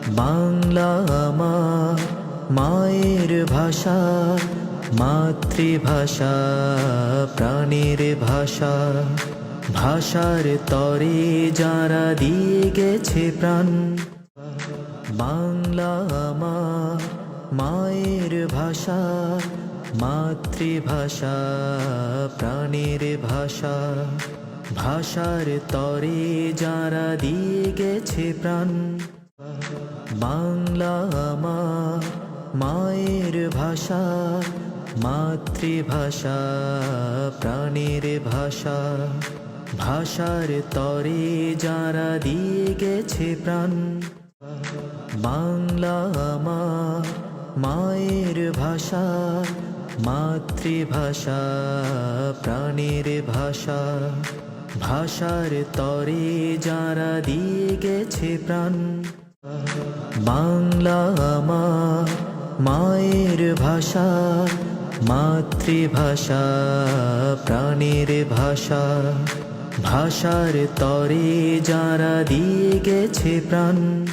বাংলা আমার মায়ের ভাষা, মাতৃভাষা, প্রাণের ভাষা। ভাষার তরে যারা দিয়ে গেছে প্রাণ। বাংলা আমার মায়ের ভাষা, মাতৃভাষা, প্রাণের ভাষা। ভাষার তরে যারা দিয়ে গেছে প্রাণ। বাংলা আমার মায়ের ভাষা, মাতৃভাষা, প্রাণের ভাষা। ভাষার তরে যারা দিয়ে গেছে প্রাণ। বাংলা আমার মায়ের ভাষা, মাতৃভাষা, প্রাণের ভাষা। ভাষার তরে যারা দিয়ে গেছে প্রাণ। বাংলা আমার মায়ের ভাষা, মাতৃভাষা, প্রাণের ভাষা। ভাষার তরে যারা দিয়ে গেছে প্রাণ।